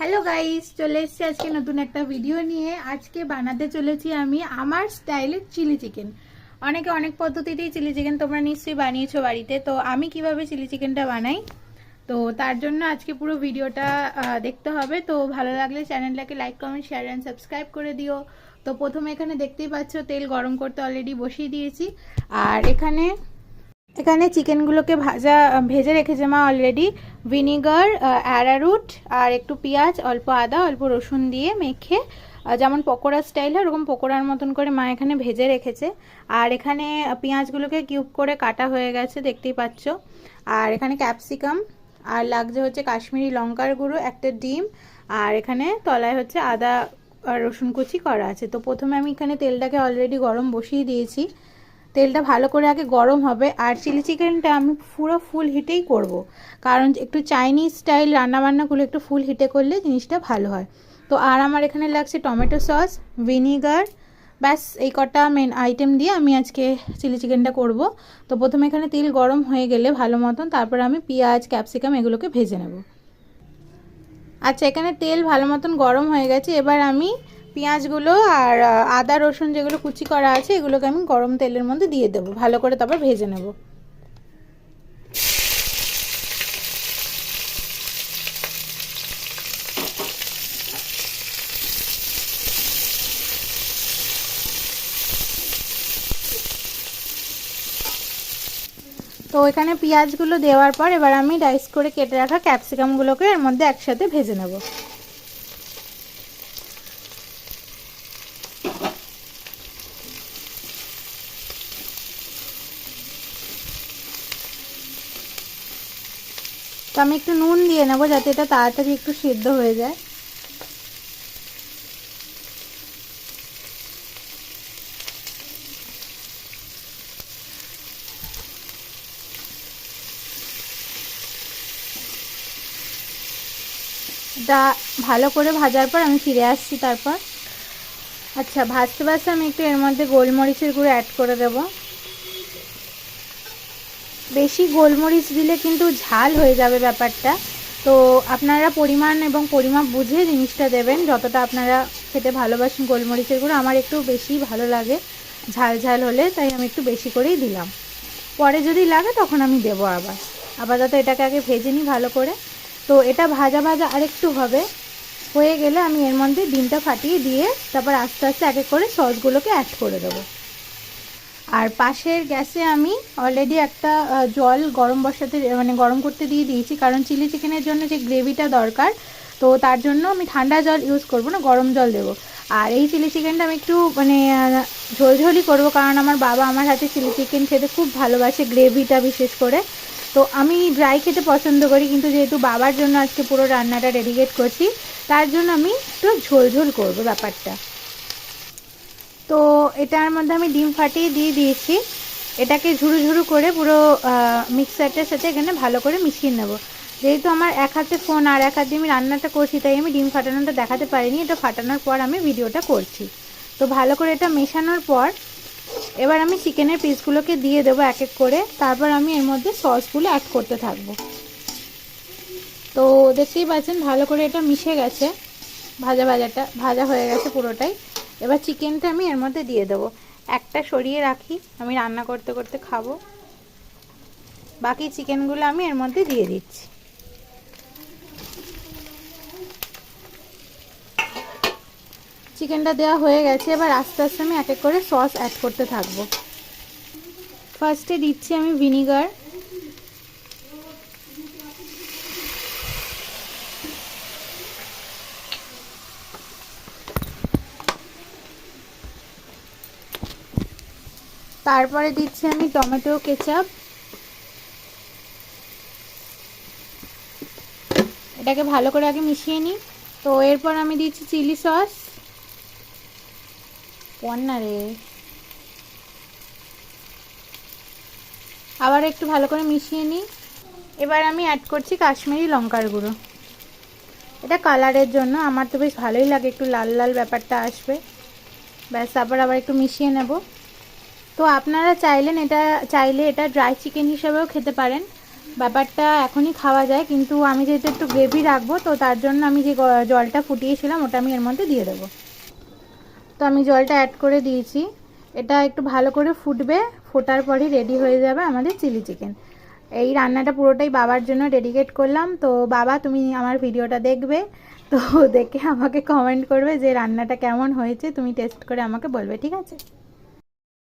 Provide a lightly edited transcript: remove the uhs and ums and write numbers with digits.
Hello guys, চলে এসেছি আজকে নতুন একটা ভিডিও নিয়ে। আজকে বানাতে চলেছি আমি আমার স্টাইলের চিলি চিকেন। অনেকে অনেক পদ্ধতিতেই চিলি চিকেন তোমরা নিশ্চয়ই বানিয়েছো বাড়িতে। তো আমি কিভাবে চিলি চিকেনটা বানাই, তো তার জন্য আজকে পুরো ভিডিওটা দেখতে হবে। তো ভালো লাগলে চ্যানেলটাকে like, comment, share and subscribe করে দিও। তো প্রথমে এখানে দেখতেই পাচ্ছ তেল গরম করতে অলরেডি বসিয়ে দিয়েছি। আর এখানে চিকেনগুলোকে ভেজে রেখেছে মা অলরেডি। ভিনিগার, অ্যারারুট আর একটু পেঁয়াজ, অল্প আদা, অল্প রসুন দিয়ে মেখে যেমন পকোড়া স্টাইল হয় ওরকম পকোড়ার মতন করে মা এখানে ভেজে রেখেছে। আর এখানে পেঁয়াজগুলোকে কিউব করে কাটা হয়ে গেছে, দেখতেই পাচ্ছ। আর এখানে ক্যাপসিকাম, আর লাগছে হচ্ছে কাশ্মীরি লঙ্কার গুঁড়ো, একটা ডিম, আর এখানে তলায় হচ্ছে আদা আর রসুন কুচি করা আছে। তো প্রথমে আমি এখানে তেলটাকে অলরেডি গরম বসিয়ে দিয়েছি। তেলটা ভালো করে আগে গরম হবে। আর চিলি চিকেনটা আমি পুরো ফুল হিটেই করব, কারণ একটু চাইনিজ স্টাইল রান্নাবান্নাগুলো একটু ফুল হিটে করলে জিনিসটা ভালো হয়। তো আর আমার এখানে লাগছে টমেটো সস, ভিনিগার, ব্যাস এই কটা মেন আইটেম দিয়ে আমি আজকে চিলি চিকেনটা করব। তো প্রথমে এখানে তেল গরম হয়ে গেলে ভালো মতন তারপর আমি পেঁয়াজ, ক্যাপসিকাম এগুলোকে ভেজে নেব। আচ্ছা, এখানে তেল ভালো মতন গরম হয়ে গেছে। এবার আমি পেঁয়াজগুলো আর আদা রসুন যেগুলো কুচি করা আছে এগুলোকে আমি গরম তেলের মধ্যে দিয়ে দেবো, ভালো করে তারপর ভেজে নেব। তো এখানে পেঁয়াজগুলো দেওয়ার পর এবার আমি ডাইস করে কেটে রাখা ক্যাপসিকামগুলোকে এর মধ্যে একসাথে ভেজে নেব। তো আমি একটু নুন দিয়ে নেবো যাতে এটা তাড়াতাড়ি একটু সিদ্ধ হয়ে যায়। এটা ভালো করে ভাজার পর আমি ফিরে আসছি তারপর। আচ্ছা, ভাজতে ভাজতে আমি একটু এর মধ্যে গোলমরিচের গুঁড়ো অ্যাড করে দেব। বেশি গোলমরিচ দিলে কিন্তু ঝাল হয়ে যাবে ব্যাপারটা। তো আপনারা পরিমাণ এবং পরিমাপ বুঝে জিনিসটা দেবেন, যতটা আপনারা খেতে ভালোবাসেন। গোলমরিচের গুঁড়ো আমার একটু বেশি ভালো লাগে ঝাল ঝাল হলে, তাই আমি একটু বেশি করেই দিলাম। পরে যদি লাগে তখন আমি দেবো আপাতত এটাকে আগে ভেজে নিই ভালো করে। তো এটা ভাজা ভাজা আরেকটু হয়ে গেলে আমি এর মধ্যে ডিমটা ফাটিয়ে দিয়ে তারপর আস্তে আস্তে এক এক করে সসগুলোকে অ্যাড করে দেবো। আর পাশের গ্যাসে আমি অলরেডি একটা জল গরম করতে দিয়ে দিয়েছি, কারণ চিলি চিকেনের জন্য যে গ্রেভিটা দরকার, তো তার জন্য আমি ঠান্ডা জল ইউজ করব না, গরম জল দেবো। আর এই চিলি চিকেনটা আমি একটু ঝোলঝোলই করব, কারণ আমার বাবা আমার হাতে চিলি চিকেন খেতে খুব ভালোবাসে, গ্রেভিটা বিশেষ করে। তো আমি ড্রাই খেতে পছন্দ করি, কিন্তু যেহেতু বাবার জন্য আজকে পুরো রান্নাটা ডেডিকেট করছি, তার জন্য আমি একটু ঝোলঝোল করব ব্যাপারটা। তো এটার মধ্যে আমি ডিম ফাটিয়ে দিয়ে দিয়েছি। এটাকে ঝুরু ঝুরু করে পুরো মিক্সারটার সাথে এখানে ভালো করে মিশিয়ে নেব। যেহেতু আমার এক হাতে ফোন আর এক হাতে আমি রান্নাটা করছি, তাই আমি ডিম ফাটানোটা দেখাতে পারিনি। এটা ফাটানোর পর আমি ভিডিওটা করছি। তো ভালো করে এটা মেশানোর পর এবার আমি চিকেনের পিসগুলোকে দিয়ে দেবো এক এক করে। তারপর আমি এর মধ্যে সসগুলো অ্যাড করতে থাকবো। তো দেখতেই পাচ্ছেন ভালো করে এটা মিশে গেছে, ভাজা হয়ে গেছে পুরোটাই। এবার চিকেনটা আমি এর মধ্যে দিয়ে দেবো। একটা সরিয়ে রাখি, আমি রান্না করতে করতে খাবো। বাকি চিকেনগুলো আমি এর মধ্যে দিয়ে দিচ্ছি। চিকেনটা দেওয়া হয়ে গেছে। এবার আস্তে আস্তে আমি এক এক করে সস অ্যাড করতে থাকবো। ফার্স্টে দিচ্ছি আমি ভিনিগার, তারপরে দিচ্ছি আমি টমেটো কেচাপ। এটাকে ভালো করে আগে মিশিয়ে নিই। তো এরপর আমি দিচ্ছি চিলি সস। আবার একটু ভালো করে মিশিয়ে নিই। এবার আমি অ্যাড করছি কাশ্মীরি লঙ্কার গুঁড়ো। এটা কালারের জন্য, আমার তো বেশ ভালোই লাগে, একটু লাল লাল ব্যাপারটা আসবে। ব্যাস, তারপর আবার একটু মিশিয়ে নেব। তো আপনারা চাইলে এটা ড্রাই চিকেন হিসেবেও খেতে পারেন। ব্যাপারটা এখনই খাওয়া যায়, কিন্তু আমি যেহেতু একটু গ্রেভি রাখবো তো তার জন্য আমি যে জলটা ফুটিয়েছিলাম ওটা আমি এর মধ্যে দিয়ে দেবো। তো আমি জলটা অ্যাড করে দিয়েছি, এটা একটু ভালো করে ফুটবে, ফোটার পরই রেডি হয়ে যাবে আমাদের চিলি চিকেন। এই রান্নাটা পুরোটাই বাবার জন্য ডেডিকেট করলাম। তো বাবা, তুমি আমার ভিডিওটা দেখবে, তো দেখে আমাকে কমেন্ট করবে যে রান্নাটা কেমন হয়েছে, তুমি টেস্ট করে আমাকে বলবে, ঠিক আছে?